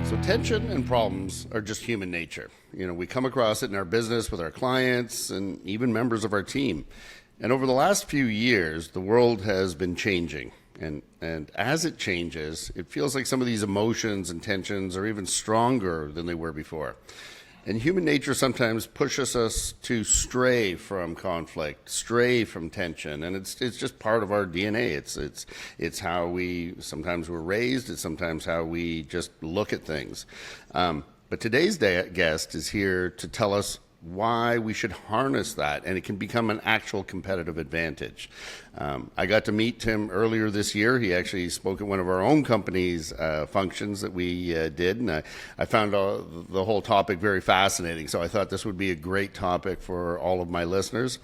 So tension and problems are just human nature. We come across it in our business with our clients and even members of our team. And over the last few years, the world has been changing. And as it changes, it feels like some of these emotions and tensions are even stronger than they were before. And human nature sometimes pushes us to stray from conflict, stray from tension, and it's just part of our DNA. It's how we sometimes we're raised. It's sometimes how we just look at things. But today's guest is here to tell us why we should harness that, and it can become an actual competitive advantage. I got to meet Tim earlier this year. He actually spoke at one of our own company's functions that we did, and I found the whole topic very fascinating, so I thought this would be a great topic for all of my listeners.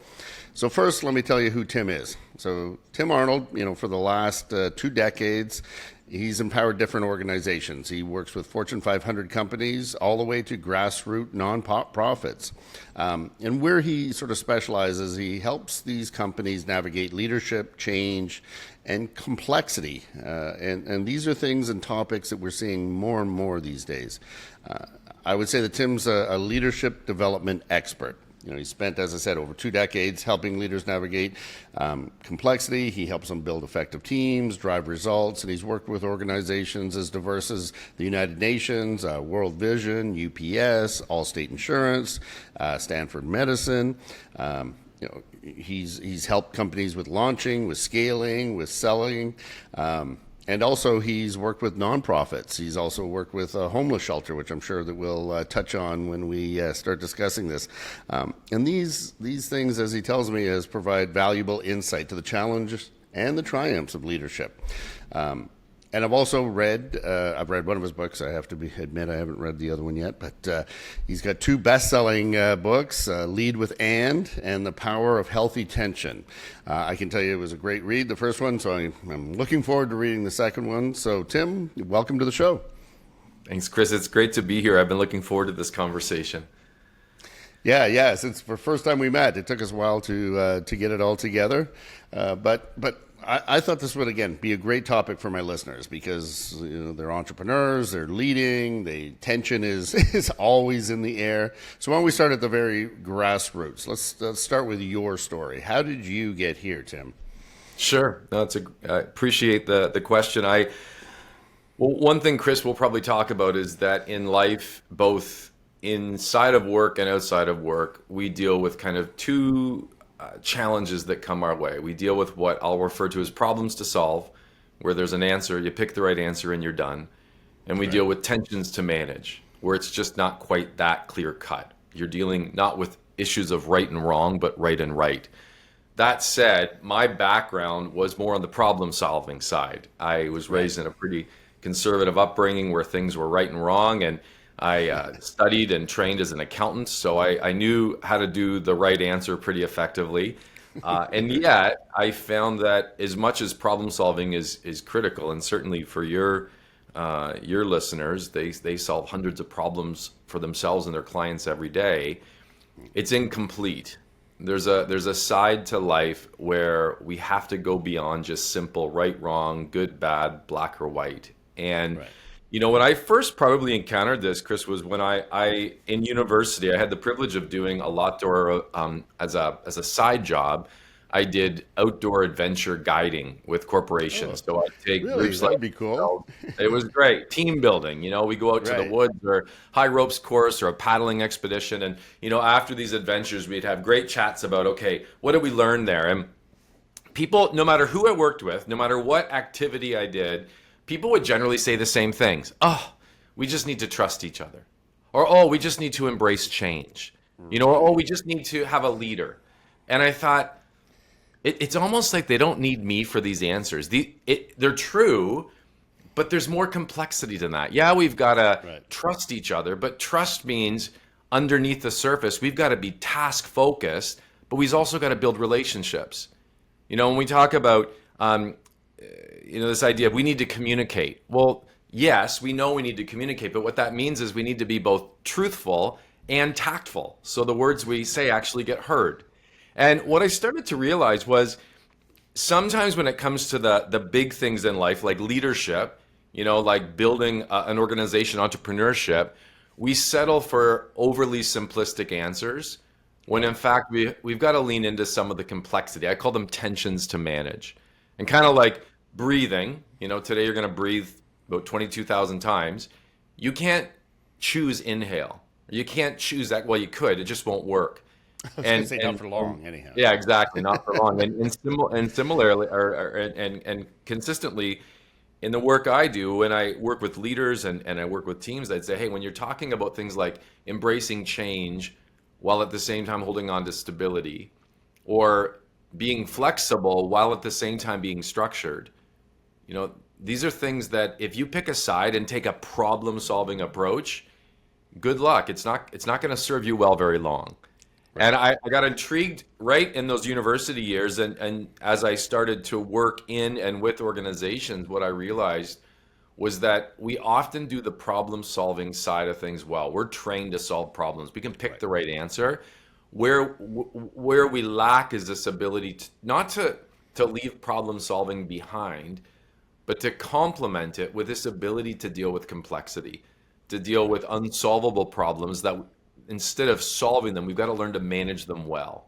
So first, let me tell you who Tim is. So Tim Arnold, for the last 2 decades, he's empowered different organizations. He works with Fortune 500 companies all the way to grassroots nonprofits. And where he sort of specializes, he helps these companies navigate leadership, change, and complexity. And these are things and topics that we're seeing more and more these days. I would say that Tim's a leadership development expert. He spent, as I said, over 2 decades helping leaders navigate complexity. He helps them build effective teams, drive results, and he's worked with organizations as diverse as the United Nations, World Vision, UPS, Allstate Insurance, Stanford Medicine. He's helped companies with launching, with scaling, with selling. And also, he's worked with nonprofits. He's also worked with a homeless shelter, which I'm sure that we'll touch on when we start discussing this. And these things, as he tells me, has provide valuable insight to the challenges and the triumphs of leadership. And I've also read one of his books. I have to admit I haven't read the other one yet, but he's got 2 best-selling books, Lead with and The Power of Healthy Tension. I can tell you it was a great read, the first one, so I'm looking forward to reading the second one. So Tim, welcome to the show. Thanks, Chris. It's great to be here. I've been looking forward to this conversation. Yeah. Since the first time we met, it took us a while to get it all together, but I thought this would, again, be a great topic for my listeners because they're entrepreneurs, they're leading, tension is always in the air. So why don't we start at the very grassroots? Let's start with your story. How did you get here, Tim? Sure. No, I appreciate the question. Well, one thing, Chris, we'll probably talk about is that in life, both inside of work and outside of work, we deal with kind of 2 challenges that come our way. We deal with what I'll refer to as problems to solve, where there's an answer, you pick the right answer and you're done. And we deal with tensions to manage, where it's just not quite that clear cut. You're dealing not with issues of right and wrong, but right and right. That said, my background was more on the problem solving side. I was raised in a pretty conservative upbringing where things were right and wrong, and I studied and trained as an accountant, so I knew how to do the right answer pretty effectively. And yet, I found that as much as problem solving is critical, and certainly for your listeners, they solve hundreds of problems for themselves and their clients every day, it's incomplete. There's a side to life where we have to go beyond just simple right, wrong, good, bad, black or white. And when I first probably encountered this, Chris, was when I in university, I had the privilege of doing a lot door as a side job. I did outdoor adventure guiding with corporations. So I'd take groups That'd be cool. It was great. Team building, we go out to the woods or high ropes course or a paddling expedition. And, after these adventures, we'd have great chats about, okay, what did we learn there? And people, no matter who I worked with, no matter what activity I did, people would generally say the same things. Oh, we just need to trust each other. Or, oh, we just need to embrace change. Or, oh, we just need to have a leader. And I thought, it's almost like they don't need me for these answers. They're true, but there's more complexity than that. Yeah, we've got to trust each other, but trust means underneath the surface, we've got to be task focused, but we've also got to build relationships. When we talk about this idea of we need to communicate. Well, yes, we know we need to communicate, but what that means is we need to be both truthful and tactful. So the words we say actually get heard. And what I started to realize was sometimes when it comes to the big things in life, like leadership, like building an organization, entrepreneurship, we settle for overly simplistic answers when in fact we've got to lean into some of the complexity. I call them tensions to manage. And kind of like breathing, today you're going to breathe about 22,000 times. You can't choose inhale. You can't choose that. Well, you could, it just won't work. I was going to say not for long, anyhow. Yeah, exactly, not for long. And similarly, and consistently, in the work I do, when I work with leaders and I work with teams, I'd say, hey, when you're talking about things like embracing change while at the same time holding on to stability, or being flexible while at the same time being structured, these are things that if you pick a side and take a problem-solving approach, good luck. It's not going to serve you well very long. Right. And I got intrigued right in those university years, and as I started to work in and with organizations, what I realized was that we often do the problem-solving side of things well. We're trained to solve problems. We can pick the right answer. Where we lack is this ability to not to leave problem-solving behind, but to complement it with this ability to deal with complexity, to deal with unsolvable problems that instead of solving them, we've got to learn to manage them well.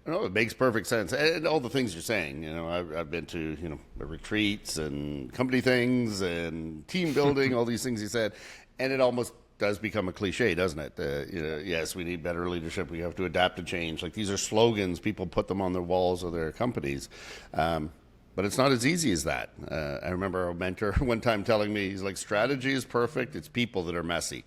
No, it makes perfect sense. And all the things you're saying, I've been to, retreats and company things and team building, all these things you said. And it almost does become a cliche, doesn't it? Yes, we need better leadership. We have to adapt to change. Like, these are slogans. People put them on their walls of their companies. But it's not as easy as that. I remember a mentor one time telling me, he's like, strategy is perfect. It's people that are messy.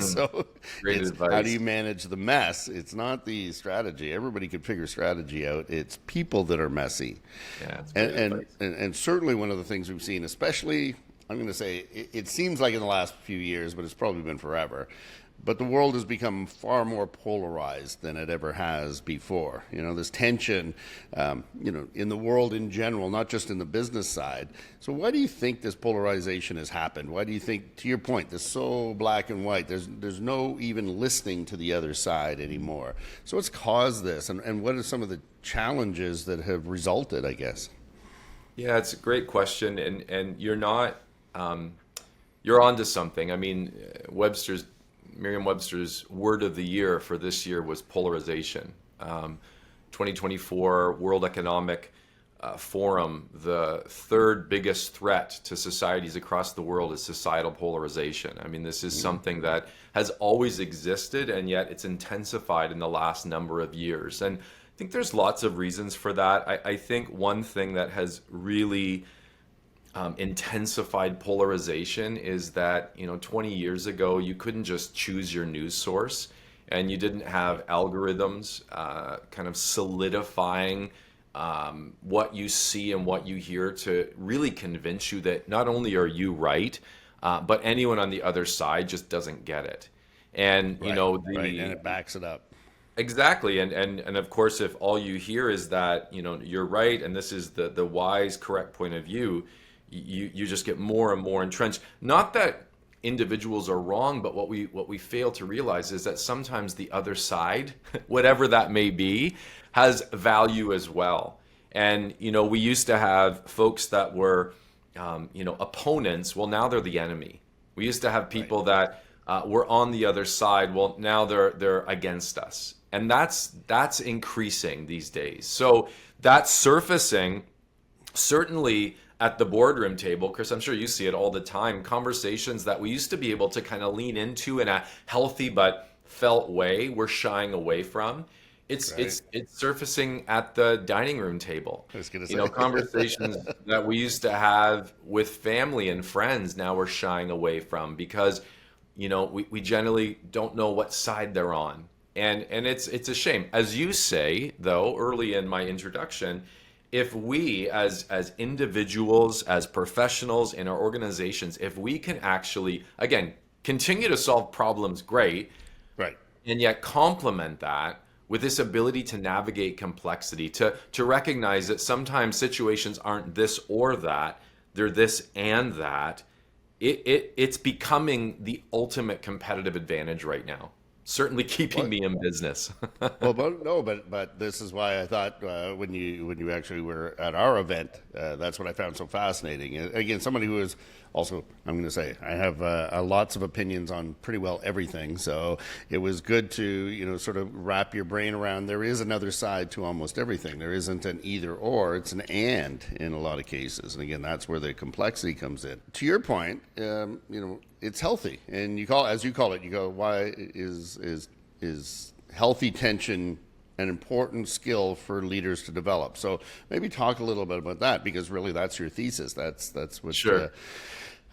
So great advice. How do you manage the mess? It's not the strategy. Everybody could figure strategy out. It's people that are messy. Yeah, and certainly one of the things we've seen, especially, I'm going to say, it seems like in the last few years, but it's probably been forever, but the world has become far more polarized than it ever has before. This tension, in the world in general, not just in the business side. So why do you think this polarization has happened? Why do you think, to your point, this so black and white, there's no even listening to the other side anymore? So what's caused this, and what are some of the challenges that have resulted, I guess? Yeah, it's a great question, and you're not, you're onto something. I mean, Merriam-Webster's word of the year for this year was polarization. 2024 World Economic Forum, the third biggest threat to societies across the world is societal polarization. I mean, this is something that has always existed, and yet it's intensified in the last number of years. And I think there's lots of reasons for that. I think one thing that has really intensified polarization is that 20 years ago you couldn't just choose your news source, and you didn't have algorithms kind of solidifying what you see and what you hear to really convince you that not only are you right, but anyone on the other side just doesn't get it. And right, and it backs it up. Exactly, and of course, if all you hear is that you're right and this is the wise, correct point of view, you just get more and more entrenched. Not that individuals are wrong, but what we fail to realize is that sometimes the other side, whatever that may be, has value as well. And we used to have folks that were opponents. Well, now they're the enemy. We used to have people that were on the other side. Well, now they're against us, and that's increasing these days. So that's surfacing certainly at the boardroom table. Chris, I'm sure you see it all the time. Conversations that we used to be able to kind of lean into in a healthy but felt way, we're shying away from. It's surfacing at the dining room table. I was gonna say. Conversations that we used to have with family and friends, now we're shying away from because we generally don't know what side they're on. And it's a shame. As you say, though, early in my introduction, if we as individuals, as professionals in our organizations, if we can actually, again, continue to solve problems, great, right, and yet complement that with this ability to navigate complexity, to recognize that sometimes situations aren't this or that, they're this and that, it's becoming the ultimate competitive advantage right now. certainly keeping What? me in business. Well, but this is why I thought when you actually were at our event, that's what I found so fascinating. Again, somebody who is also, I'm going to say, I have lots of opinions on pretty well everything. So it was good to sort of wrap your brain around. There is another side to almost everything. There isn't an either or; it's an and in a lot of cases. And again, that's where the complexity comes in. To your point, it's healthy, and as you call it, you go, why is healthy tension an important skill for leaders to develop? So maybe talk a little bit about that, because really that's your thesis. That's what. Sure.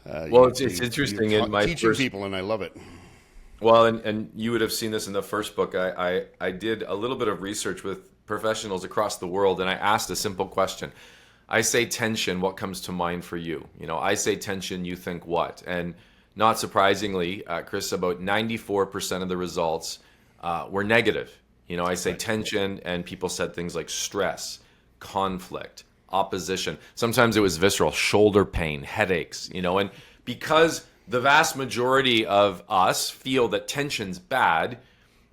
Well, it's interesting in my teaching first, people, and I love it. well, and you would have seen this in the first book. I did a little bit of research with professionals across the world, and I asked a simple question. I say tension, what comes to mind for you? I say tension, you think what? And not surprisingly, Chris, about 94% of the results were negative. I say tension, and people said things like stress, conflict, opposition. Sometimes it was visceral, shoulder pain, headaches, and because the vast majority of us feel that tension's bad,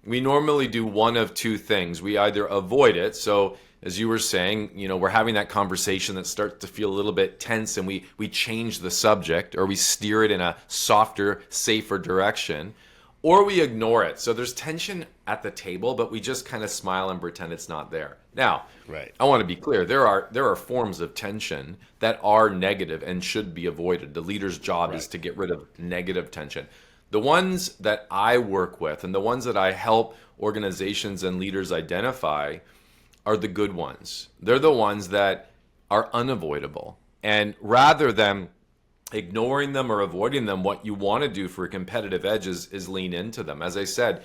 we normally do one of two things. We either avoid it. So as you were saying, we're having that conversation that starts to feel a little bit tense, and we change the subject, or we steer it in a softer, safer direction, or we ignore it. So there's tension at the table, but we just kind of smile and pretend it's not there. Now, Right. I want to be clear. There are forms of tension that are negative and should be avoided. The leader's job is to get rid of negative tension. The ones that I work with and the ones that I help organizations and leaders identify are the good ones. They're the ones that are unavoidable. And rather than ignoring them or avoiding them, what you want to do for a competitive edge is lean into them. As I said,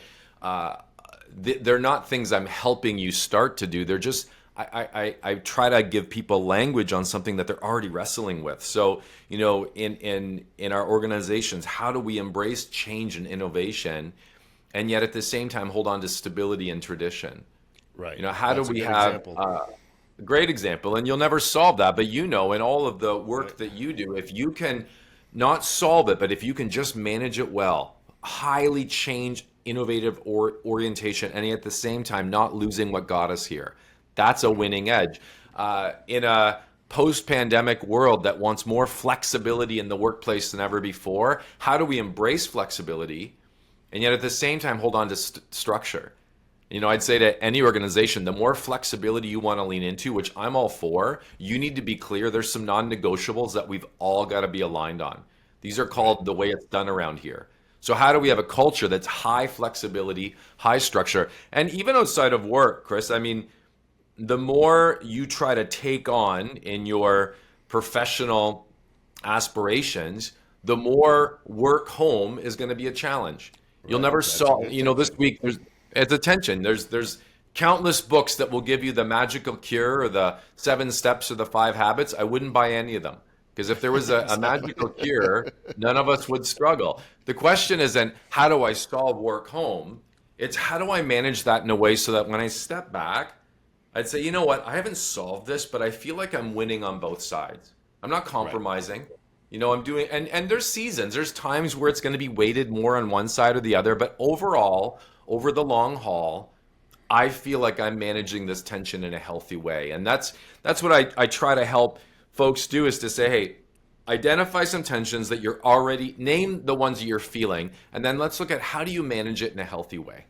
they're not things I'm helping you start to do. They're just, I try to give people language on something that they're already wrestling with. So, in our organizations, how do we embrace change and innovation, and yet at the same time hold on to stability and tradition? Right. How That's do we a good have example. a great example? And you'll never solve that, but in all of the work that you do, if you can not solve it, but if you can just manage it well, highly change, innovative orientation, and at the same time not losing what got us here, that's a winning edge. In a post-pandemic world that wants more flexibility in the workplace than ever before, how do we embrace flexibility and yet at the same time hold on to structure? I'd say to any organization, the more flexibility you want to lean into, which I'm all for, you need to be clear. There's some non-negotiables that we've all got to be aligned on. These are called the way it's done around here. So how do we have a culture that's high flexibility, high structure? And even outside of work, Chris, the more you try to take on in your professional aspirations, the more work home is going to be a challenge. You'll never solve, this week it's a tension. There's countless books that will give you the magical cure or the 7 steps or the 5 habits. I wouldn't buy any of them, because if there was a magical cure, none of us would struggle. The question isn't how do I solve work home? It's how do I manage that in a way so that when I step back, I'd say, you know what, I haven't solved this, but I feel like I'm winning on both sides. I'm not compromising. I'm doing, and there's seasons, there's times where it's going to be weighted more on one side or the other, but overall, over the long haul, I feel like I'm managing this tension in a healthy way. And that's what I try to help folks do, is to say, hey, identify some tensions that you're already, name the ones that you're feeling, and then let's look at how do you manage it in a healthy way.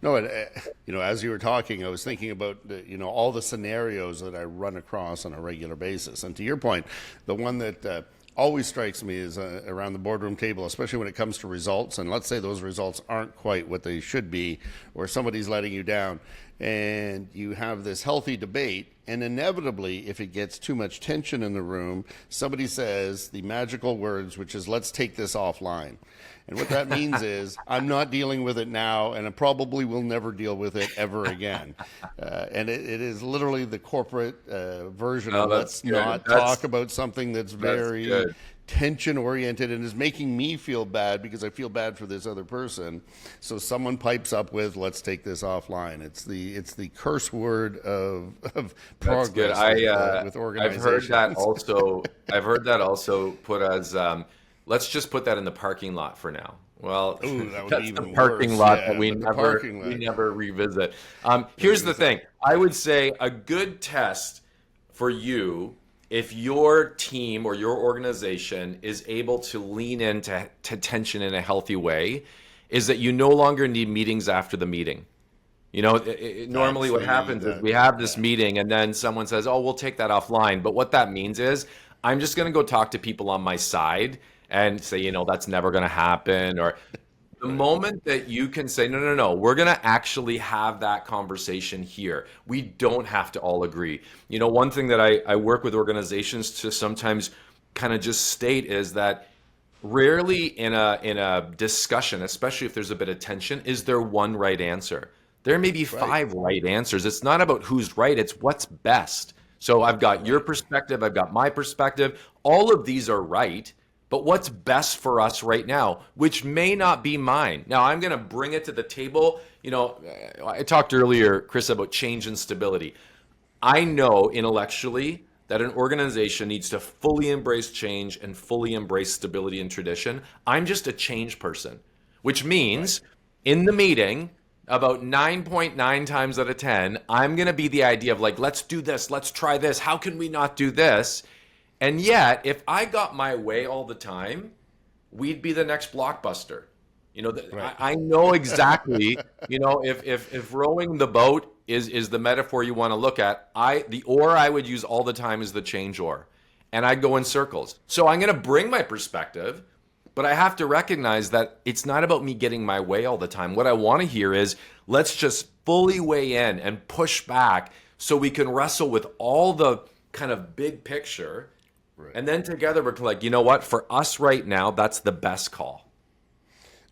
No, as you were talking, I was thinking about all the scenarios that I run across on a regular basis. And to your point, the one that always strikes me is around the boardroom table, especially when it comes to results. And let's say those results aren't quite what they should be, or somebody's letting you down, and you have this healthy debate. And inevitably, if it gets too much tension in the room, somebody says the magical words, which is, let's take this offline. And what that means is, I'm not dealing with it now, and I probably will never deal with it ever again. And it is literally the corporate version of let's not talk about something that's very tension-oriented and is making me feel bad because I feel bad for this other person. So someone pipes up with, let's take this offline. It's the curse word of progress with organizations. I've heard that also put as, let's just put that in the parking lot for now. Well, Ooh, that would be that's the even parking worse. lot that Yeah, but the parking we lot. never revisit. Here's the thing. I would say a good test for you, if your team or your organization is able to lean into tension in a healthy way, is that you no longer need meetings after the meeting. Normally what happens is we have this Yeah. meeting and then someone says, "Oh, we'll take that offline." But what that means is I'm just going to go talk to people on my side and say, that's never going to happen. Or the Right. moment that you can say, "No, no, no, we're going to actually have that conversation here. We don't have to all agree." One thing that I work with organizations to sometimes kind of just state is that rarely in a discussion, especially if there's a bit of tension, is there one right answer. There may be Right. five right answers. It's not about who's right, it's what's best. So I've got your Right. perspective, I've got my perspective. All of these are right, but what's best for us right now, which may not be mine. Now I'm going to bring it to the table. I talked earlier, Chris, about change and stability. I know intellectually that an organization needs to fully embrace change and fully embrace stability and tradition. I'm just a change person, which Right. means in the meeting, about 9.9 times out of 10, I'm going to be the idea of like, let's do this, let's try this. How can we not do this? And yet, if I got my way all the time, we'd be the next blockbuster. Right. I know exactly, if rowing the boat is the metaphor you want to look at, the oar I would use all the time is the change oar. And I'd go in circles. So I'm going to bring my perspective, but I have to recognize that it's not about me getting my way all the time. What I want to hear is let's just fully weigh in and push back so we can wrestle with all the kind of big picture. Right. And then together we're like, you know what? For us right now, that's the best call.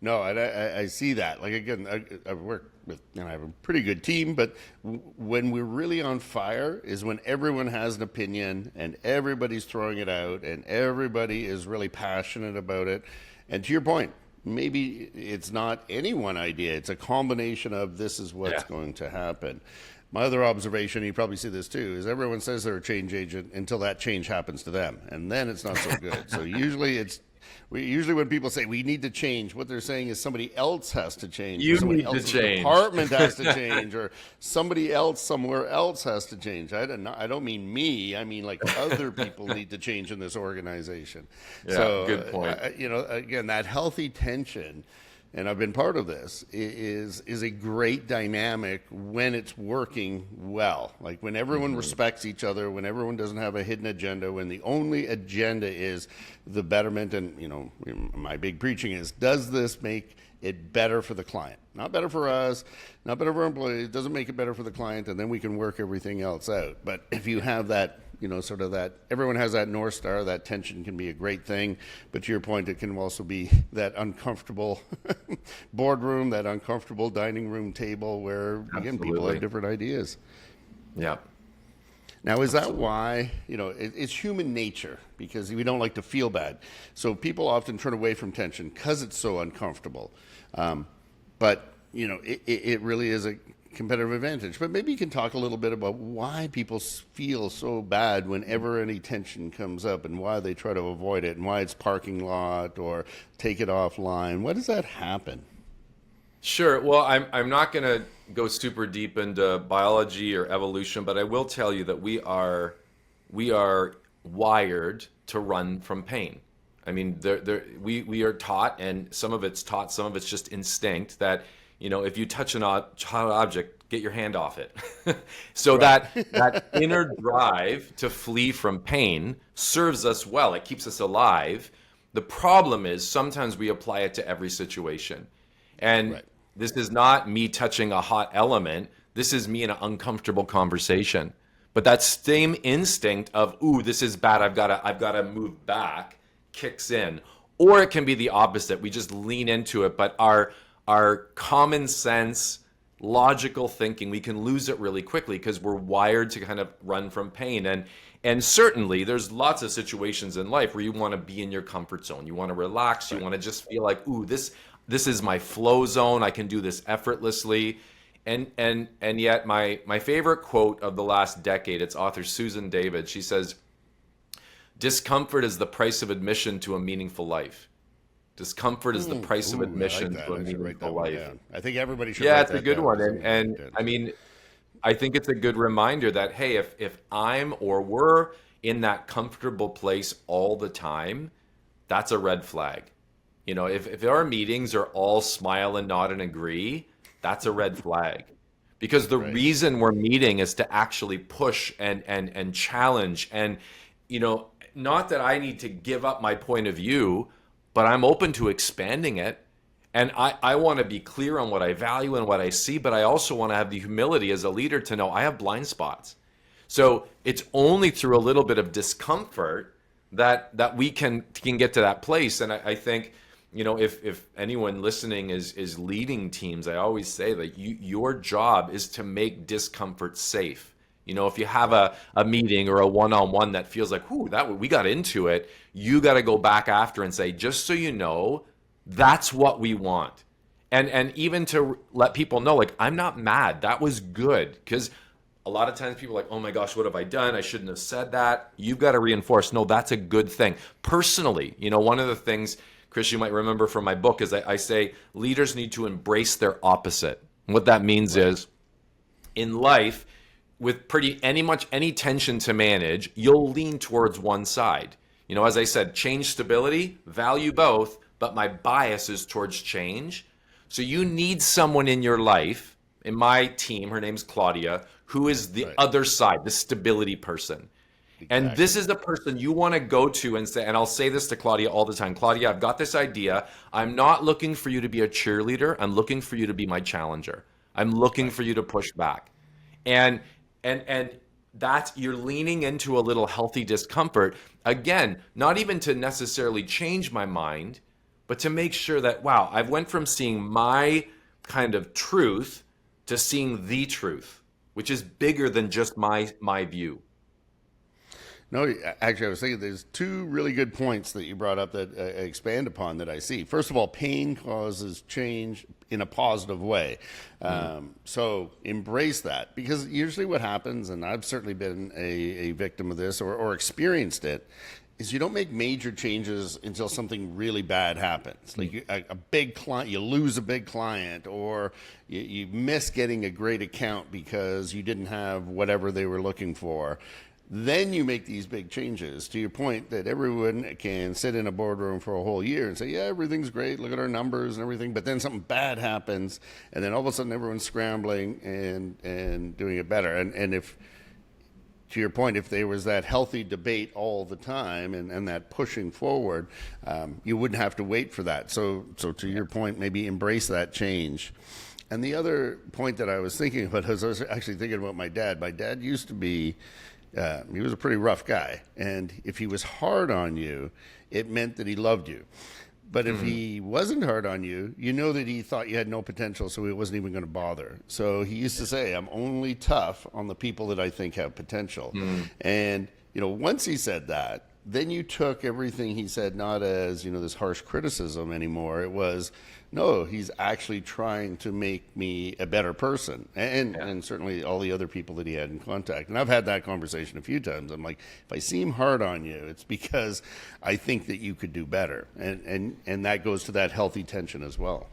No, and I see that. Like again, I work with, I have a pretty good team, but when we're really on fire is when everyone has an opinion and everybody's throwing it out and everybody is really passionate about it. And to your point, maybe it's not any one idea; it's a combination of this is what's Yeah. going to happen. My other observation, you probably see this too, is everyone says they're a change agent until that change happens to them, and then it's not so good. So usually when people say we need to change, what they're saying is somebody else has to change, or You somebody need to else's change. department has to change, or somebody else somewhere else has to change. I don't mean me. I mean like other people need to change in this organization. Yeah, So, good point. again, that healthy tension, and I've been part of this, is a great dynamic when it's working well. Like when everyone respects each other, when everyone doesn't have a hidden agenda, when the only agenda is the betterment. And my big preaching is, does this make it better for the client? Not better for us, not better for our employees. It doesn't make it better for the client, and then we can work everything else out. But if you have that, sort of that, everyone has that North Star, that tension can be a great thing. But to your point, it can also be that uncomfortable boardroom, that uncomfortable dining room table where, again, people Absolutely. have different ideas. Yeah. Now, is that why, it's human nature, because we don't like to feel bad. So people often turn away from tension because it's so uncomfortable. But, it really is a competitive advantage. But maybe you can talk a little bit about why people feel so bad whenever any tension comes up, and why they try to avoid it, and why it's parking lot or take it offline. Why does that happen? Sure. Well, I'm not going to go super deep into biology or evolution, but I will tell you that we are wired to run from pain. I mean, we are taught, and some of it's taught, some of it's just instinct, that if you touch an hot object, get your hand off it. So Right. that inner drive to flee from pain serves us well. It keeps us alive. The problem is sometimes we apply it to every situation. And Right. this is not me touching a hot element. This is me in an uncomfortable conversation. But that same instinct of, ooh, this is bad, I've gotta move back, kicks in. Or it can be the opposite. We just lean into it, but our common sense, logical thinking, we can lose it really quickly because we're wired to kind of run from pain. And certainly there's lots of situations in life where you want to be in your comfort zone. You want to relax, you want to just feel like, ooh, this is my flow zone. I can do this effortlessly. And yet my favorite quote of the last decade, it's author Susan David. She says, "Discomfort is the price of admission to a meaningful life." Discomfort is the price of Ooh, I like admission that. to a I should write meaningful that one life. down. I think everybody should Yeah, write it's a that good down one. as And something on and LinkedIn. I mean, I think it's a good reminder that, hey, if I'm or we're in that comfortable place all the time, that's a red flag. If our meetings are all smile and nod and agree, that's a red flag. Because the Right. reason we're meeting is to actually push and challenge. And, you know, not that I need to give up my point of view, but I'm open to expanding it. And I want to be clear on what I value and what I see, but I also want to have the humility as a leader to know I have blind spots. So it's only through a little bit of discomfort that we can get to that place. And I think, if anyone listening is leading teams, I always say that your job is to make discomfort safe. If you have a meeting or a one-on-one that feels like, whoo, we got into it, you got to go back after and say, just so you know, that's what we want. And even to let people know, like, I'm not mad. That was good. Because a lot of times people are like, oh my gosh, what have I done? I shouldn't have said that. You've got to reinforce, no, that's a good thing. Personally, one of the things, Chris, you might remember from my book is I say leaders need to embrace their opposite. And what that means is in life, with any tension to manage, you'll lean towards one side. As I said, change, stability, value both, but my bias is towards change. So you need someone in your life, in my team, her name's Claudia, who is the Right. other side, the stability person. And this Exactly. is the person you want to go to and say, and I'll say this to Claudia all the time, Claudia, I've got this idea. I'm not looking for you to be a cheerleader. I'm looking for you to be my challenger. I'm looking Right. for you to push back. And that's, you're leaning into a little healthy discomfort. Again, not even to necessarily change my mind, but to make sure that, wow, I've went from seeing my kind of truth to seeing the truth, which is bigger than just my view. No, actually, I was thinking there's two really good points that you brought up that I expand upon that I see. First of all, pain causes change in a positive way. So embrace that, because usually what happens, and I've certainly been a victim of this or experienced it, is you don't make major changes until something really bad happens. Like a big client, you lose a big client, or you miss getting a great account because you didn't have whatever they were looking for. Then you make these big changes, to your point that everyone can sit in a boardroom for a whole year and say, yeah, everything's great, look at our numbers and everything, but then something bad happens, and then all of a sudden everyone's scrambling and doing it better. And if, to your point, if there was that healthy debate all the time and that pushing forward, you wouldn't have to wait for that. So to your point, maybe embrace that change. And the other point that I was thinking about was I was actually thinking about my dad. My dad used to be, he was a pretty rough guy. And if he was hard on you, it meant that he loved you. But if he wasn't hard on you, you know that he thought you had no potential, so he wasn't even going to bother. So he used to say, I'm only tough on the people that I think have potential. And, once he said that, then you took everything he said not as, this harsh criticism anymore. It was, no, he's actually trying to make me a better person. And certainly all the other people that he had in contact. And I've had that conversation a few times. I'm like, if I seem hard on you, it's because I think that you could do better. And that goes to that healthy tension as well.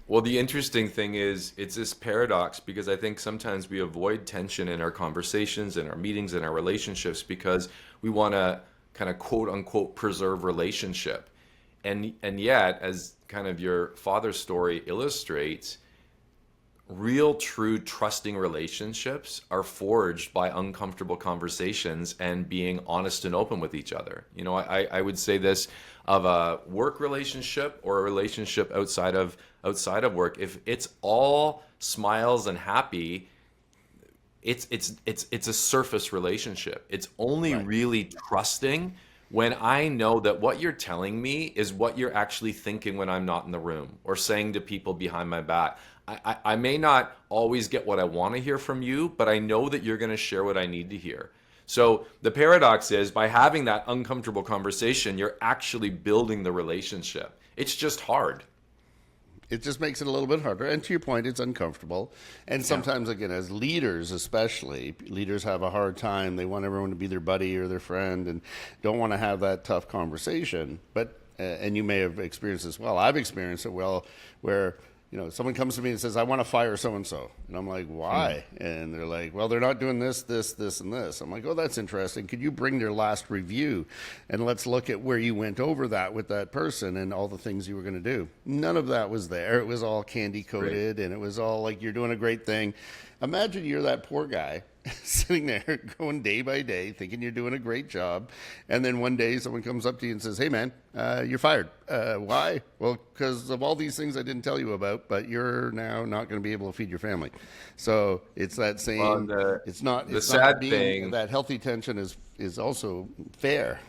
Well, the interesting thing is it's this paradox, because I think sometimes we avoid tension in our conversations, in our meetings, in our relationships, because we want to kind of quote unquote preserve relationship. And yet, as kind of your father's story illustrates, real, true, trusting relationships are forged by uncomfortable conversations and being honest and open with each other. I would say this of a work relationship or a relationship outside of work. If it's all smiles and happy, it's a surface relationship. It's only Right. really trusting when I know that what you're telling me is what you're actually thinking when I'm not in the room or saying to people behind my back. I may not always get what I want to hear from you, but I know that you're going to share what I need to hear. So the paradox is, by having that uncomfortable conversation, you're actually building the relationship. It's just hard. It just makes it a little bit harder. And to your point, it's uncomfortable. And sometimes, again, as leaders especially, leaders have a hard time. They want everyone to be their buddy or their friend and don't want to have that tough conversation. But and you may have experienced this well. I've experienced it well, where someone comes to me and says, I want to fire so and so, and I'm like, why? And they're like, well, they're not doing this, and this. I'm like, oh, that's interesting. Could you bring their last review, and let's look at where you went over that with that person and all the things you were going to do. None of that was there. It was all candy coated, and it was all like, you're doing a great thing. Imagine you're that poor guy sitting there going day by day thinking you're doing a great job, and then one day someone comes up to you and says, hey man, you're fired. Why? Well, because of all these things I didn't tell you about, but you're now not going to be able to feed your family. So it's that same, it's not being that healthy tension is also fair.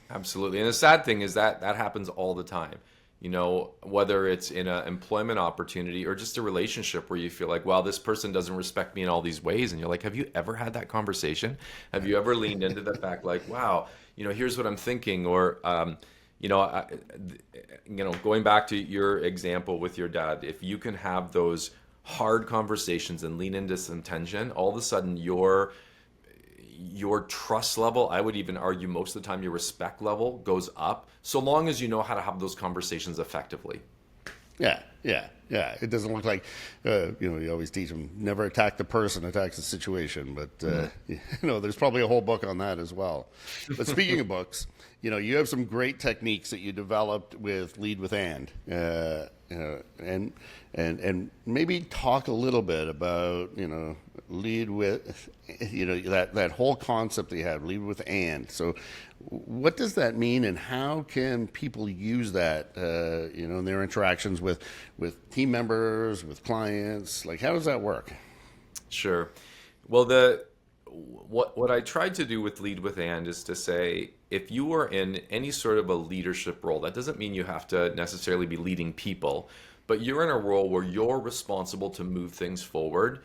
Absolutely. And the sad thing is that happens all the time. Whether it's in an employment opportunity or just a relationship where you feel like, wow, this person doesn't respect me in all these ways. And you're like, have you ever had that conversation? Have you ever leaned into the fact like, wow, here's what I'm thinking? Or, going back to your example with your dad, if you can have those hard conversations and lean into some tension, all of a sudden your trust level, I would even argue most of the time your respect level goes up, so long as you know how to have those conversations effectively. Yeah. It doesn't look like, you always teach them, never attack the person, attack the situation. But, there's probably a whole book on that as well. But speaking of books, you have some great techniques that you developed with Lead with and maybe talk a little bit about, lead with, that whole concept that you have, lead with and. So what does that mean, and how can people use that, in their interactions with team members, with clients? Like, how does that work? Sure. Well, what I tried to do with Lead with And is to say, if you are in any sort of a leadership role, that doesn't mean you have to necessarily be leading people, but you're in a role where you're responsible to move things forward.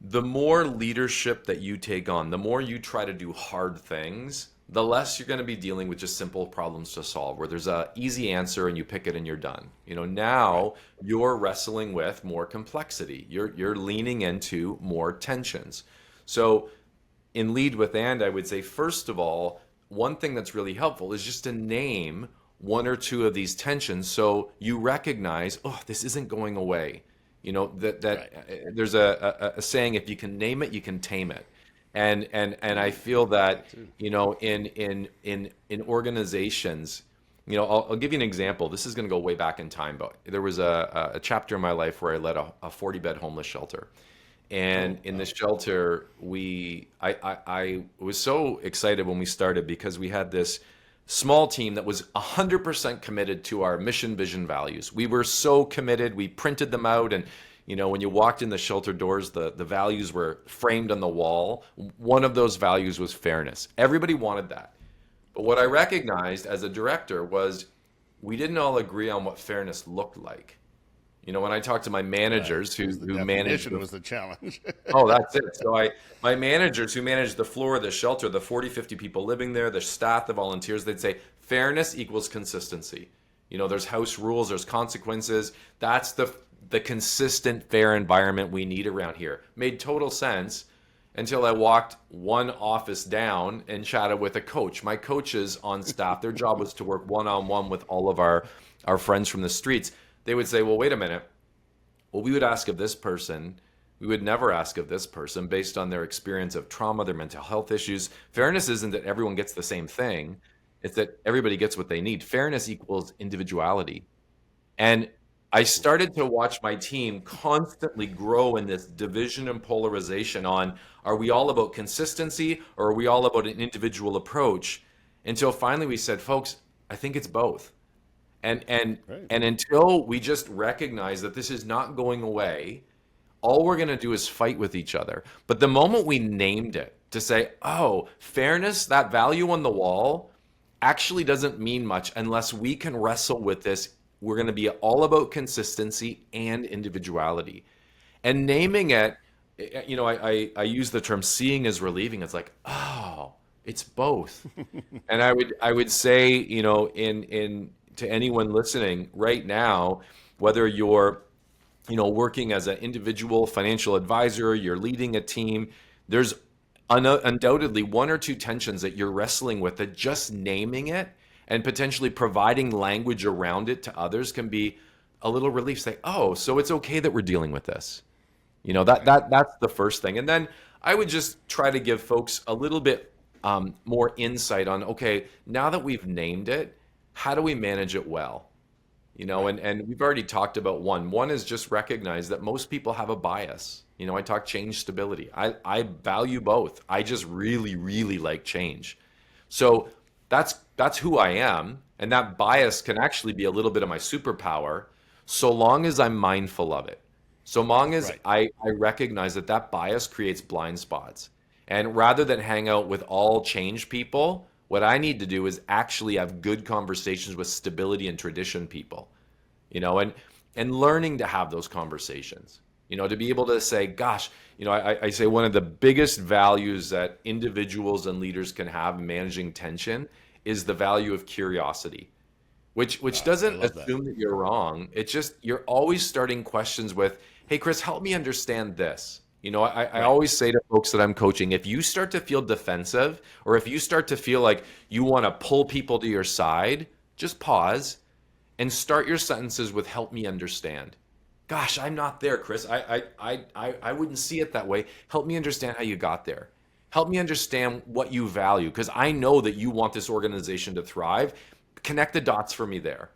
The more leadership that you take on, the more you try to do hard things, the less you're going to be dealing with just simple problems to solve, where there's an easy answer and you pick it and you're done. Now you're wrestling with more complexity. You're leaning into more tensions. So in Lead with And, I would say, first of all, one thing that's really helpful is just to name one or two of these tensions, so you recognize, oh, this isn't going away. Right. There's a saying, if you can name it, you can tame it. And I feel that, in organizations, I'll give you an example. This is going to go way back in time, but there was a chapter in my life where I led a 40-bed homeless shelter. And in this shelter, I was so excited when we started, because we had this small team that was 100% committed to our mission, vision, values. We were so committed. We printed them out, and when you walked in the shelter doors, the values were framed on the wall. One of those values was fairness. Everybody wanted that. But what I recognized as a director was we didn't all agree on what fairness looked like. When I talked to my managers who managed, was the challenge. Oh, that's it. So my managers who managed the floor of the shelter, the 40, 50 people living there, the staff, the volunteers, they'd say fairness equals consistency. There's house rules, there's consequences. That's the consistent, fair environment we need around here. Made total sense until I walked one office down and chatted with a coach. My coaches on staff, their job was to work one-on-one with all of our friends from the streets. They would say, well, wait a minute. Well, we would ask of this person. We would never ask of this person based on their experience of trauma, their mental health issues. Fairness isn't that everyone gets the same thing. It's that everybody gets what they need. Fairness equals individuality. And I started to watch my team constantly grow in this division and polarization on, are we all about consistency or are we all about an individual approach? Until finally we said, folks, I think it's both. And until we just recognize that this is not going away, all we're going to do is fight with each other. But the moment we named it to say, oh, fairness, that value on the wall actually doesn't mean much unless we can wrestle with this. We're going to be all about consistency and individuality. And naming it, I use the term seeing as relieving. It's like, oh, it's both. And I would say, in to anyone listening right now, whether you're, working as an individual financial advisor, you're leading a team, there's undoubtedly one or two tensions that you're wrestling with that just naming it and potentially providing language around it to others can be a little relief. Say, oh, so it's okay that we're dealing with this. That's the first thing. And then I would just try to give folks a little bit more insight on, okay, now that we've named it, how do we manage it well? And we've already talked about one. One is just recognize that most people have a bias. I talk change, stability. I value both. I just really, really like change. So that's who I am. And that bias can actually be a little bit of my superpower, so long as I'm mindful of it. So long as I recognize that bias creates blind spots. And rather than hang out with all change people, what I need to do is actually have good conversations with stability and tradition people, and learning to have those conversations, to be able to say, gosh, I say one of the biggest values that individuals and leaders can have in managing tension is the value of curiosity, which doesn't assume that you're wrong. It's just, you're always starting questions with, hey, Chris, help me understand this. I always say to folks that I'm coaching, if you start to feel defensive, or if you start to feel like you want to pull people to your side, just pause and start your sentences with help me understand. Gosh, I'm not there, Chris. I wouldn't see it that way. Help me understand how you got there. Help me understand what you value, because I know that you want this organization to thrive. Connect the dots for me there.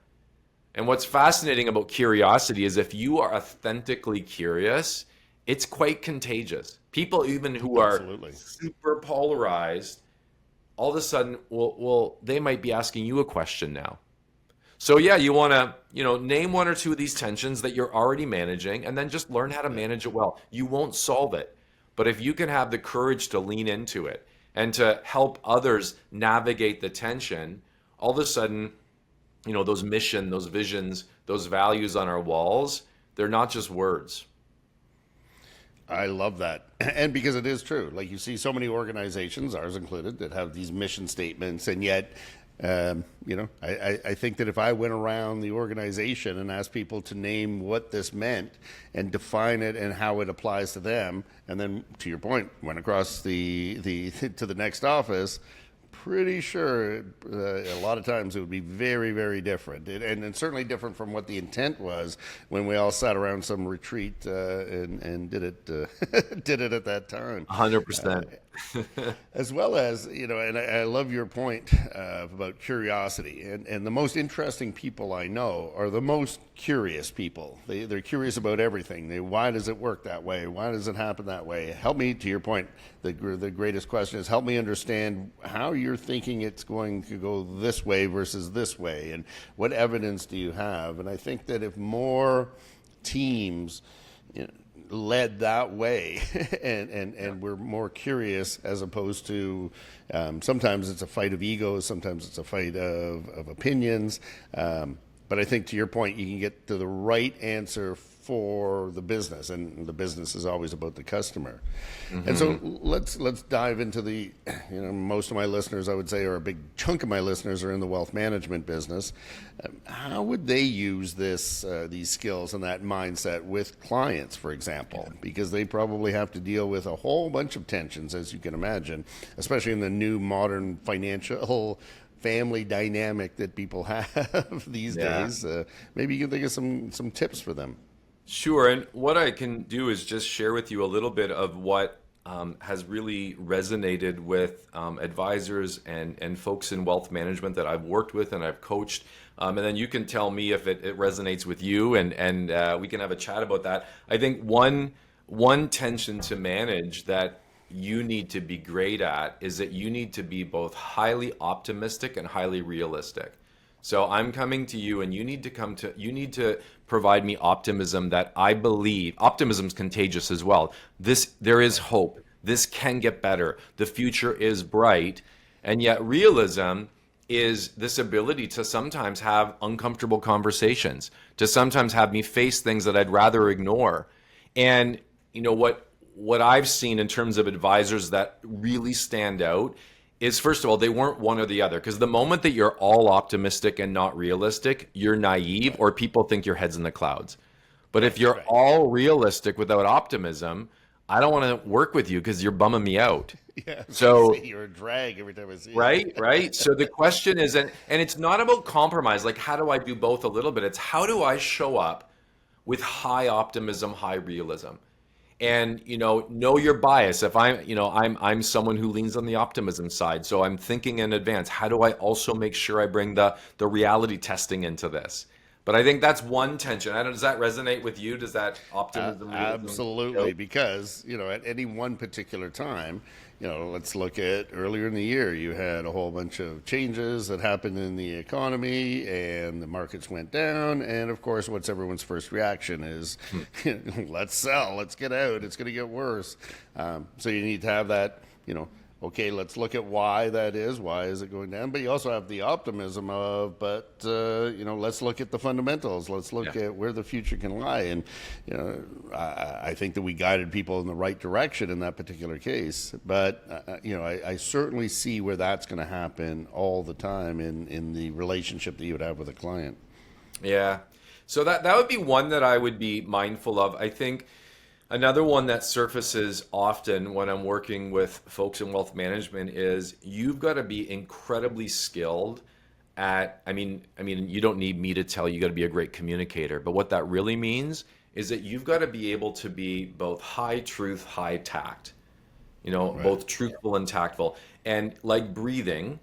And what's fascinating about curiosity is if you are authentically curious, it's quite contagious. People even who are super polarized, all of a sudden, they might be asking you a question now. So yeah, you want to, name one or two of these tensions that you're already managing, and then just learn how to manage it well. You won't solve it, but if you can have the courage to lean into it and to help others navigate the tension, all of a sudden, those mission, those visions, those values on our walls, they're not just words. I love that. And because it is true, like you see so many organizations, ours included, that have these mission statements, and yet, I think that if I went around the organization and asked people to name what this meant and define it and how it applies to them, and then, to your point, went across the to the next office, pretty sure a lot of times it would be very, very different, and certainly different from what the intent was when we all sat around some retreat and did it did it at that time. 100%. As well as, and I love your point about curiosity, and the most interesting people I know are the most curious people. They're curious about everything. Why does it work that way? Why does it happen that way? Help me, to your point, the greatest question is, help me understand how you're thinking it's going to go this way versus this way, and what evidence do you have? And I think that if more teams led that way and we're more curious, as opposed to sometimes it's a fight of egos, sometimes it's a fight of opinions, but I think, to your point, you can get to the right answer for the business, and the business is always about the customer. Mm-hmm. And so let's dive into the, most of my listeners, I would say, or a big chunk of my listeners, are in the wealth management business. How would they use these skills and that mindset with clients, for example? Because they probably have to deal with a whole bunch of tensions, as you can imagine, especially in the new modern financial family dynamic that people have these days. Maybe you can think of some tips for them. Sure. And what I can do is just share with you a little bit of what has really resonated with advisors and folks in wealth management that I've worked with and I've coached. And then you can tell me if it resonates with you, and we can have a chat about that. I think one tension to manage that you need to be great at is that you need to be both highly optimistic and highly realistic. So I'm coming to you, and you need to provide me optimism that I believe. Optimism's contagious as well. There is hope. This can get better. The future is bright. And yet realism is this ability to sometimes have uncomfortable conversations, to sometimes have me face things that I'd rather ignore. And what I've seen in terms of advisors that really stand out is, first of all, they weren't one or the other. Because the moment that you're all optimistic and not realistic, you're naive, or people think your head's in the clouds. But if you're all realistic without optimism, I don't want to work with you because you're bumming me out. Yeah, I was gonna So say you're a drag every time I see you. right, right. So the question is, and it's not about compromise. Like, how do I do both a little bit? It's how do I show up with high optimism, high realism, and know your bias. If I'm someone who leans on the optimism side, so I'm thinking in advance. How do I also make sure I bring the reality testing into this? But I think that's one tension. I don't, does that resonate with you? Does that optimism, realism? Absolutely, because at any one particular time, let's look at earlier in the year, you had a whole bunch of changes that happened in the economy, and the markets went down. And of course, what's everyone's first reaction is, let's sell, let's get out. It's going to get worse. So you need to have that, okay, let's look at why that is. Why is it going down? But you also have the optimism of, let's look at the fundamentals. Let's look at where the future can lie. And, I think that we guided people in the right direction in that particular case. But, I certainly see where that's going to happen all the time in the relationship that you would have with a client. Yeah. So that would be one that I would be mindful of. I think another one that surfaces often when I'm working with folks in wealth management is you've got to be incredibly skilled at, you don't need me to tell you, you got to be a great communicator. But what that really means is that you've got to be able to be both high truth, high tact, Right. both truthful and tactful. And like breathing,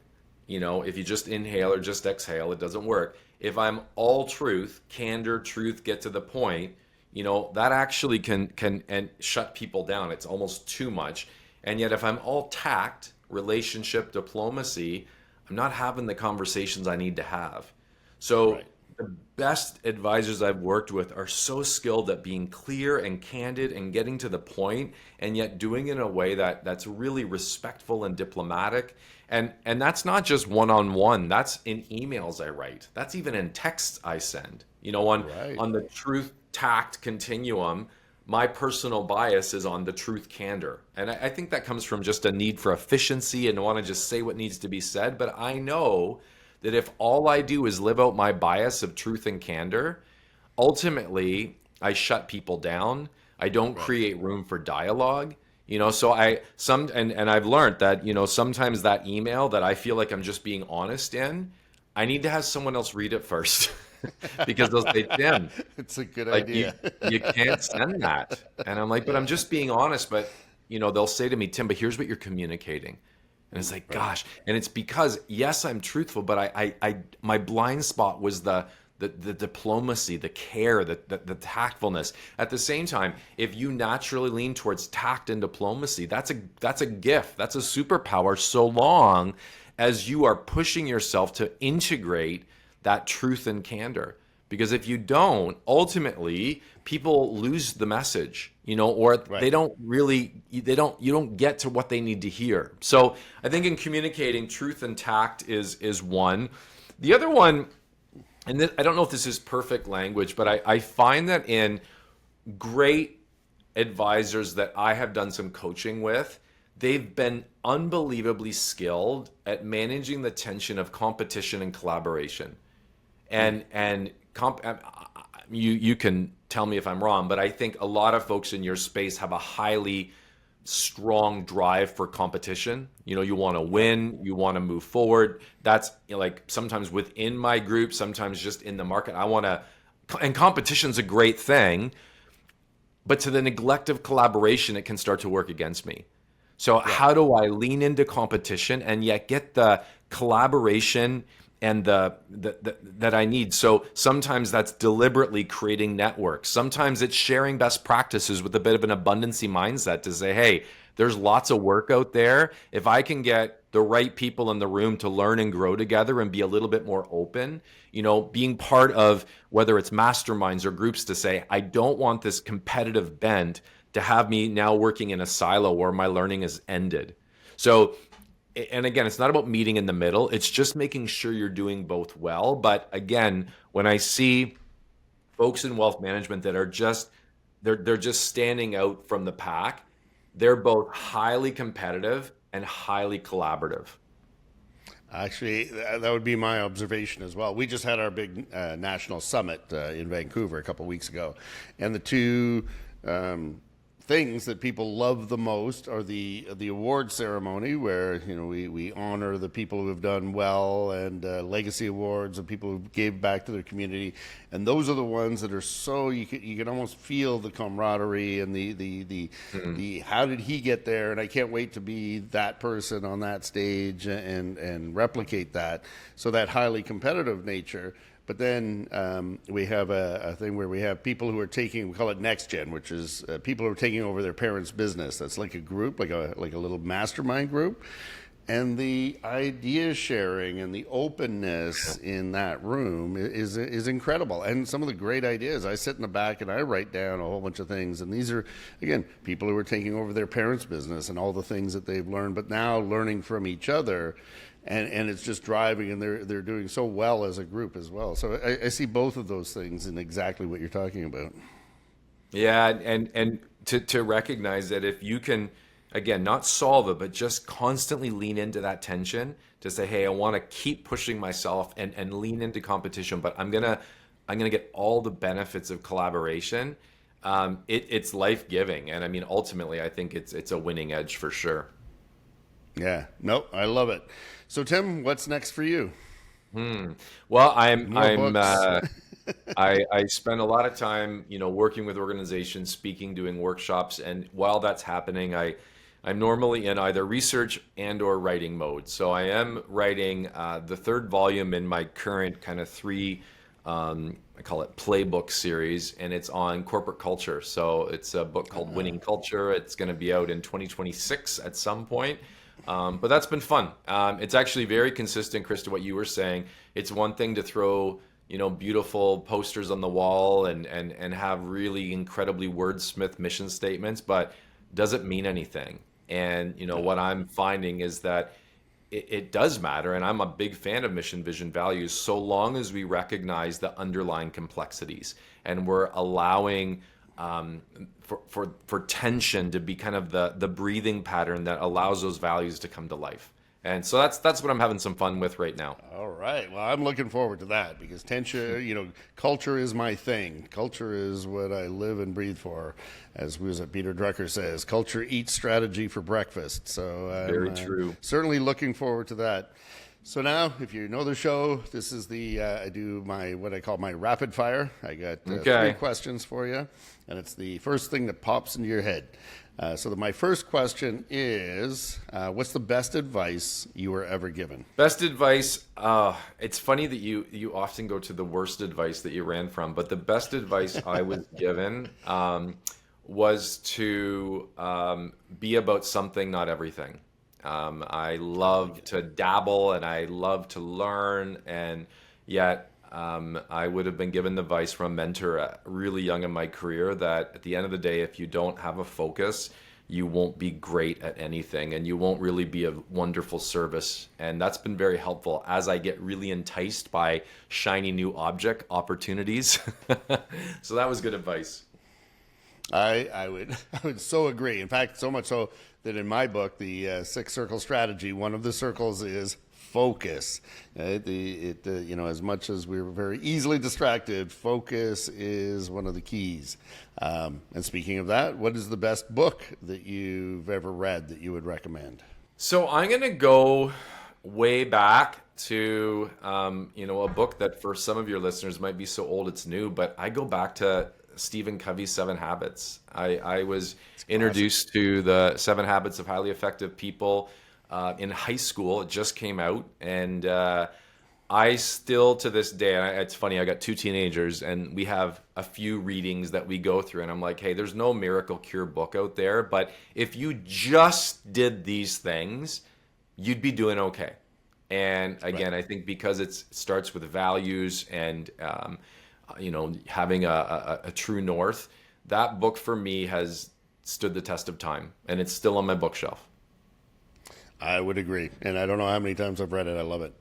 if you just inhale or just exhale, it doesn't work. If I'm all truth, candor, truth, get to the point, that actually can and shut people down. It's almost too much. And yet if I'm all tact, relationship, diplomacy, I'm not having the conversations I need to have. So Right. the best advisors I've worked with are so skilled at being clear and candid and getting to the point, and yet doing it in a way that's really respectful and diplomatic. And that's not just one-on-one. That's in emails I write. That's even in texts I send. Right. On the truth tact continuum, my personal bias is on the truth candor. And I think that comes from just a need for efficiency and want to just say what needs to be said. But I know that if all I do is live out my bias of truth and candor, ultimately I shut people down. I don't Right. create room for dialogue. So and I've learned that, sometimes that email that I feel like I'm just being honest in, I need to have someone else read it first. Because they'll say, Tim, It's a good like you, idea. you can't send that. And I'm like, but I'm just being honest. But, they'll say to me, Tim, but here's what you're communicating. And it's like, gosh. And it's because, yes, I'm truthful, but my blind spot was the diplomacy, the care, the tactfulness. At the same time, if you naturally lean towards tact and diplomacy, that's a gift. That's a superpower, so long as you are pushing yourself to integrate that truth and candor. Because if you don't, ultimately people lose the message, or Right. they don't really, you don't get to what they need to hear. So I think in communicating, truth and tact is one. The other one, and I don't know if this is perfect language, but I find that in great advisors that I have done some coaching with, they've been unbelievably skilled at managing the tension of competition and collaboration. You can tell me if I'm wrong, but I think a lot of folks in your space have a highly strong drive for competition. You want to win, you want to move forward. That's like sometimes within my group, sometimes just in the market. And competition's a great thing, but to the neglect of collaboration, it can start to work against me. So how do I lean into competition and yet get the collaboration and that I need? So sometimes that's deliberately creating networks. Sometimes it's sharing best practices with a bit of an abundancy mindset to say, hey, there's lots of work out there. If I can get the right people in the room to learn and grow together and be a little bit more open, being part of whether it's masterminds or groups to say, I don't want this competitive bent to have me now working in a silo where my learning is ended. So, and again, it's not about meeting in the middle. It's just making sure you're doing both well. But again, when I see folks in wealth management that are they're just standing out from the pack, they're both highly competitive and highly collaborative. Actually, that would be my observation as well. We just had our big national summit in Vancouver a couple of weeks ago, and the two things that people love the most are the award ceremony, where we honor the people who have done well, and legacy awards of people who gave back to their community, and those are the ones that are so you can almost feel the camaraderie and the how did he get there, and I can't wait to be that person on that stage and replicate that. So that highly competitive nature. But then we have a thing where we have people who are taking, we call it next gen, which is people who are taking over their parents' business. That's like a group, like a little mastermind group. And the idea sharing and the openness in that room is incredible. And some of the great ideas, I sit in the back and I write down a whole bunch of things. And these are, again, people who are taking over their parents' business and all the things that they've learned, but now learning from each other. And it's just driving, and they're doing so well as a group as well. So I see both of those things in exactly what you're talking about. Yeah, and to recognize that if you can, again, not solve it, but just constantly lean into that tension to say, hey, I want to keep pushing myself and lean into competition, but I'm gonna get all the benefits of collaboration. It's life-giving, and I mean, ultimately, I think it's a winning edge for sure. Yeah, nope, I love it. So Tim, what's next for you? Well, I spend a lot of time, working with organizations, speaking, doing workshops, and while that's happening, I'm normally in either research and or writing mode. So I am writing the third volume in my current kind of three, I call it playbook series, and it's on corporate culture. So it's a book called Winning Culture. It's going to be out in 2026 at some point. But that's been fun. It's actually very consistent, Chris, to what you were saying. It's one thing to throw, beautiful posters on the wall and have really incredibly wordsmith mission statements, but does it mean anything? And, what I'm finding is that it does matter. And I'm a big fan of mission, vision, values, so long as we recognize the underlying complexities and we're allowing for tension to be kind of the breathing pattern that allows those values to come to life. And so that's what I'm having some fun with right now. All right. Well, I'm looking forward to that because tension, culture is my thing. Culture is what I live and breathe for. As Peter Drucker says, culture eats strategy for breakfast. So Very true. Certainly looking forward to that. So now, if you know the show, this is I do what I call my rapid fire. I got three questions for you, and it's the first thing that pops into your head. My first question is, what's the best advice you were ever given? Best advice, it's funny that you often go to the worst advice that you ran from, but the best advice I was given was to be about something, not everything. I love to dabble and I love to learn, and yet I would have been given the advice from a mentor really young in my career that at the end of the day, if you don't have a focus, you won't be great at anything and you won't really be a wonderful service. And that's been very helpful as I get really enticed by shiny new object opportunities. So that was good advice. I would so agree. In fact, so much so that in my book, the 6-circle strategy, one of the circles is focus. As much as we're very easily distracted, focus is one of the keys. And speaking of that, what is the best book that you've ever read that you would recommend? So I'm going to go way back to, a book that for some of your listeners might be so old it's new, but I go back to Stephen Covey's 7 Habits. I was introduced to the 7 Habits of Highly Effective People in high school. It just came out, and I still to this day, and it's funny, I got 2 teenagers, and we have a few readings that we go through, and I'm like, hey, there's no miracle cure book out there, but if you just did these things, you'd be doing okay. And again, right. I think because it starts with values and having a true north, that book for me has stood the test of time, and it's still on my bookshelf. I would agree, and I don't know how many times I've read it. I love it.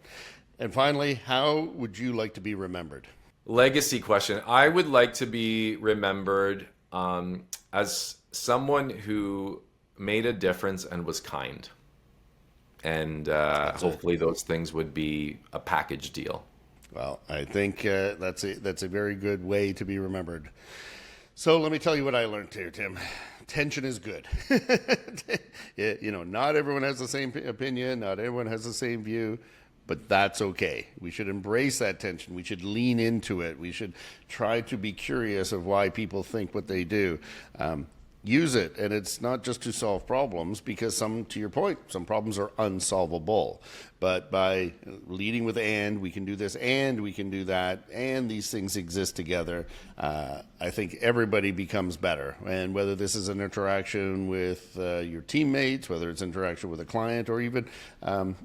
And finally, how would you like to be remembered? Legacy question. I would like to be remembered as someone who made a difference and was kind. And hopefully those things would be a package deal. Well, I think that's a very good way to be remembered. So let me tell you what I learned here, Tim. Tension is good. Not everyone has the same opinion, not everyone has the same view, but that's okay. We should embrace that tension. We should lean into it. We should try to be curious of why people think what they do. Use it, and it's not just to solve problems, because to your point, some problems are unsolvable. But by leading with "and," we can do this, and we can do that, and these things exist together, I think everybody becomes better. And whether this is an interaction with your teammates, whether it's interaction with a client, or even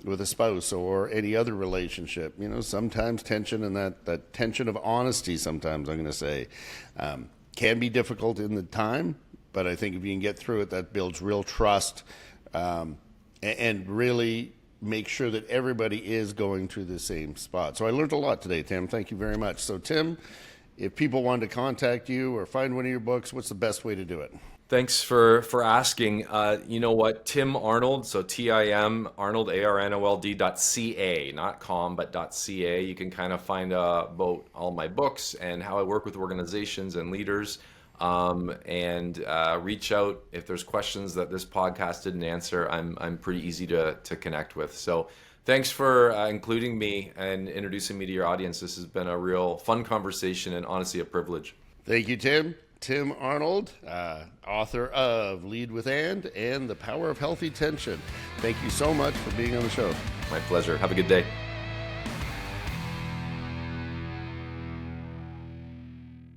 with a spouse or any other relationship, sometimes tension, and that tension of honesty, sometimes I'm going to say, can be difficult in the time. But I think if you can get through it, that builds real trust, and really make sure that everybody is going to the same spot. So I learned a lot today, Tim. Thank you very much. So Tim, if people wanted to contact you or find one of your books, what's the best way to do it? Thanks for asking. You know what? Tim Arnold, so Tim Arnold, ARNOLD.ca, not com, but .ca. You can kind of find about all my books and how I work with organizations and leaders. And reach out if there's questions that this podcast didn't answer. I'm pretty easy to connect with. So thanks for including me and introducing me to your audience. This has been a real fun conversation and honestly a privilege. Thank you, Tim. Tim Arnold, author of Lead with and The Power of Healthy Tension. Thank you so much for being on the show. My pleasure. Have a good day.